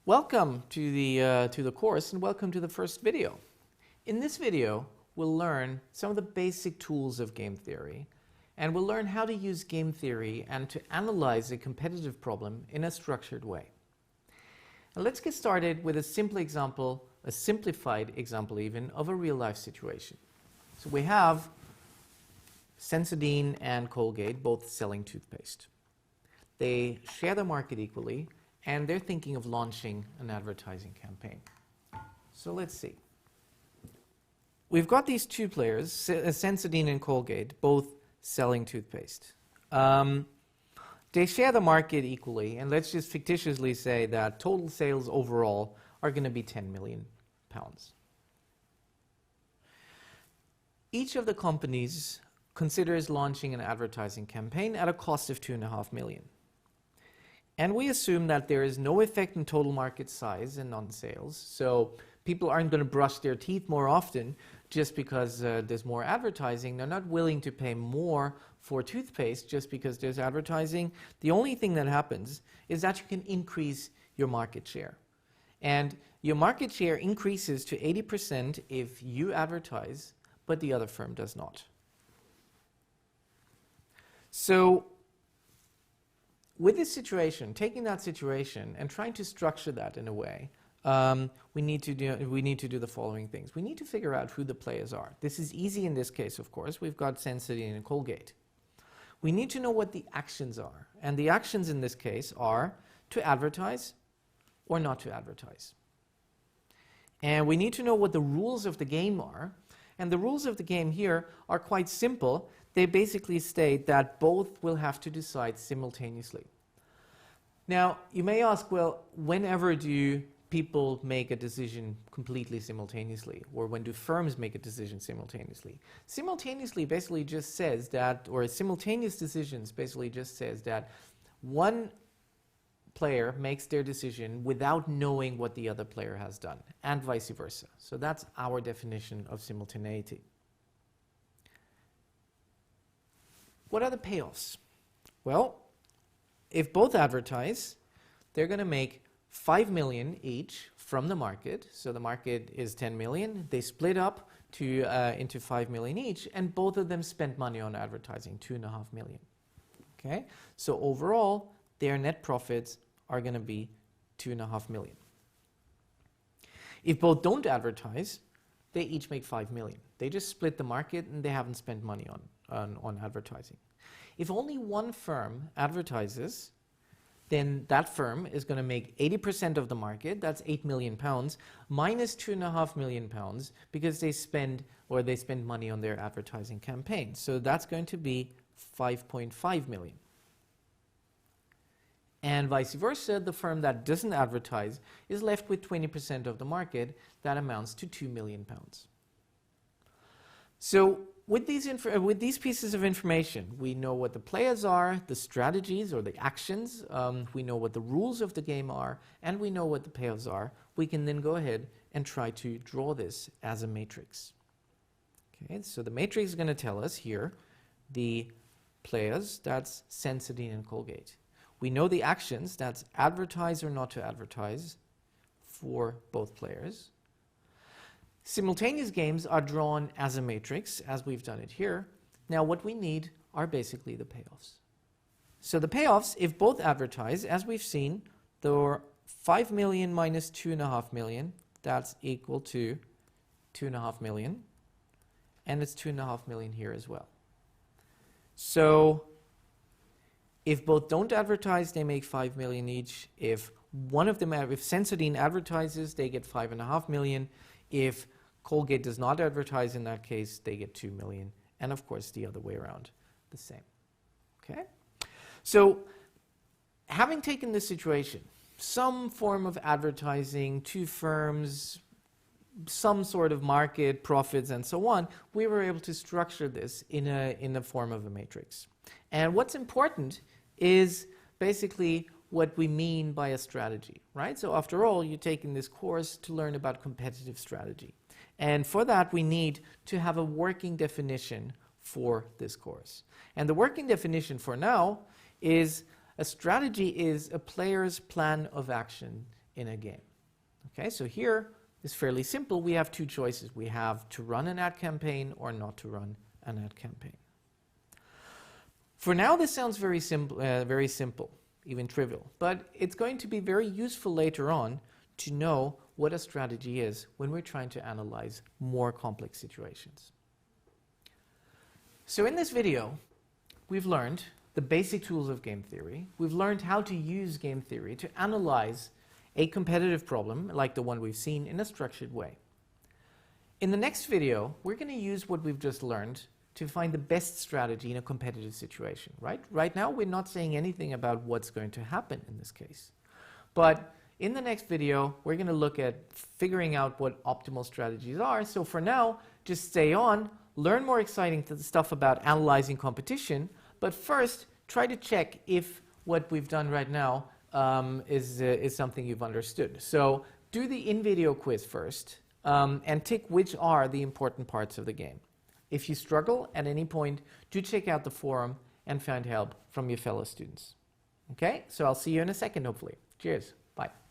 Welcome to the course and welcome to the first video. In this video, we'll learn some of the basic tools of game theory, and we'll learn how to use game theory and to analyze a competitive problem in a structured way. Now let's get started with a simple example, a simplified example even, of a real-life situation. So we have Sensodyne and Colgate both selling toothpaste. They share the market equally, and they're thinking of launching an advertising campaign. So let's see. We've got these two players, Sensodyne and Colgate, both selling toothpaste. They share the market equally, and let's just fictitiously say that total sales overall are going to be 10 million pounds. Each of the companies considers launching an advertising campaign at a cost of 2.5 million. And we assume that there is no effect in total market size and on sales. So people aren't going to brush their teeth more often just because there's more advertising. They're not willing to pay more for toothpaste just because there's advertising. The only thing that happens is that you can increase your market share. And your market share increases to 80% if you advertise, but the other firm does not. So with this situation, taking that situation and trying to structure that in a way, we need to do the following things. We need to figure out who the players are. This is easy in this case, of course. We've got Sensodyne and Colgate. We need to know what the actions are. And the actions in this case are to advertise or not to advertise. And we need to know what the rules of the game are. And the rules of the game here are quite simple. They basically state that both will have to decide simultaneously. Now, you may ask, well, whenever do people make a decision completely simultaneously? Or when do firms make a decision simultaneously? Simultaneously basically just says that, or simultaneous decisions basically just says that one player makes their decision without knowing what the other player has done, and vice versa. So that's our definition of simultaneity. What are the payoffs? Well, if both advertise, they're going to make 5 million each from the market. So the market is 10 million. They split up into 5 million each, and both of them spent money on advertising, 2.5 million. Okay? So overall, their net profits are going to be 2.5 million. If both don't advertise, they each make 5 million. They just split the market and they haven't spent money on advertising. If only one firm advertises, then that firm is going to make 80% of the market, that's 8 million pounds, minus 2.5 million pounds because they spend money on their advertising campaign. So that's going to be 5.5 million. And vice versa, the firm that doesn't advertise is left with 20% of the market. That amounts to 2 million pounds. So with these pieces of information, we know what the players are, the strategies or the actions, we know what the rules of the game are, and we know what the payoffs are. We can then go ahead and try to draw this as a matrix. Okay, so the matrix is going to tell us here the players, that's Sensodyne and Colgate. We know the actions, that's advertise or not to advertise for both players. Simultaneous games are drawn as a matrix, as we've done it here. Now what we need are basically the payoffs. So the payoffs, if both advertise, as we've seen, there are 5 million minus 2.5 million, that's equal to 2.5 million. And it's 2.5 million here as well. So if both don't advertise, they make 5 million each. If one of them, if Sensodyne advertises, they get 5.5 million. If Colgate does not advertise, in that case, they get 2 million. And of course, the other way around, the same. Okay? So, having taken this situation, some form of advertising, two firms, some sort of market, profits, and so on, we were able to structure this in the form of a matrix. And what's important is basically what we mean by a strategy, right? So after all, you're taking this course to learn about competitive strategy. And for that, we need to have a working definition for this course. And the working definition for now is a strategy is a player's plan of action in a game. Okay, so here is fairly simple. We have two choices. We have to run an ad campaign or not to run an ad campaign. For now, this sounds very simple, even trivial, but it's going to be very useful later on to know what a strategy is when we're trying to analyze more complex situations. So in this video, we've learned the basic tools of game theory. We've learned how to use game theory to analyze a competitive problem like the one we've seen in a structured way. In the next video, we're going to use what we've just learned to find the best strategy in a competitive situation, right? Right now, we're not saying anything about what's going to happen in this case. But in the next video, we're going to look at figuring out what optimal strategies are. So for now, just stay on, learn more exciting stuff about analyzing competition, but first, try to check if what we've done right now is something you've understood. So do the in-video quiz first and tick which are the important parts of the game. If you struggle at any point, do check out the forum and find help from your fellow students. Okay, so I'll see you in a second, hopefully. Cheers. Bye.